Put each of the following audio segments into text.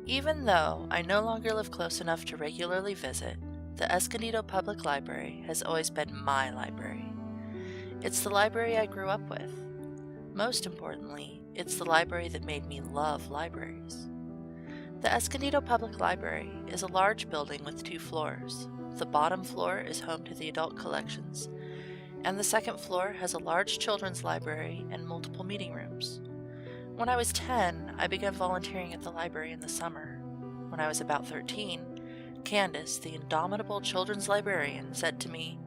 Even though I no longer live close enough to regularly visit, the Escondido Public Library has always been my library. It's the library I grew up with. Most importantly, it's the library that made me love libraries. The Escondido Public Library is a large building with 2 floors. The bottom floor is home to the adult collections, and the second floor has a large children's library and multiple meeting rooms. When I was 10, I began volunteering at the library in the summer. When I was about 13, Candace, the indomitable children's librarian, said to me,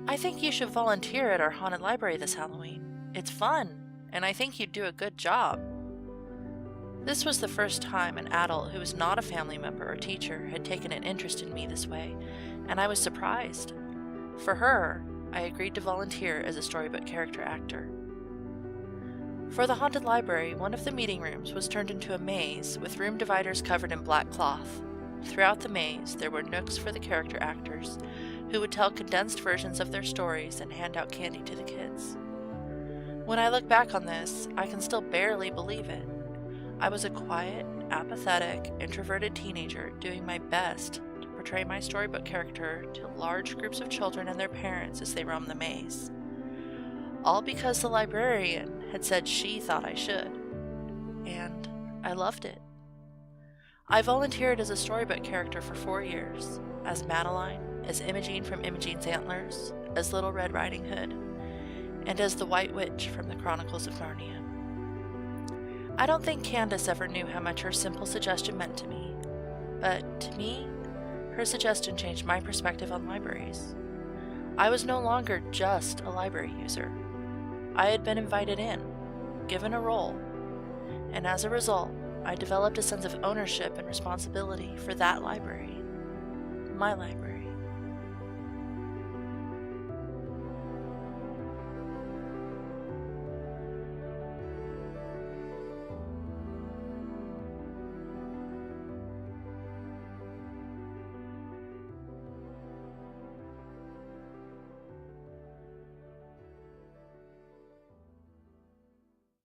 "I think you should volunteer at our haunted library this Halloween. It's fun, and I think you'd do a good job." This was the first time an adult who was not a family member or teacher had taken an interest in me this way, and I was surprised. For her, I agreed to volunteer as a storybook character actor. For the haunted library, one of the meeting rooms was turned into a maze with room dividers covered in black cloth. Throughout the maze, there were nooks for the character actors, who would tell condensed versions of their stories and hand out candy to the kids. When I look back on this, I can still barely believe it. I was a quiet, apathetic, introverted teenager doing my best to portray my storybook character to large groups of children and their parents as they roamed the maze. All because the librarian had said she thought I should. And I loved it. I volunteered as a storybook character for 4 years, as Madeline, as Imogene from Imogene's Antlers, as Little Red Riding Hood, and as the White Witch from the Chronicles of Narnia. I don't think Candace ever knew how much her simple suggestion meant to me, but to me, her suggestion changed my perspective on libraries. I was no longer just a library user. I had been invited in, given a role, and as a result, I developed a sense of ownership and responsibility for that library, my library.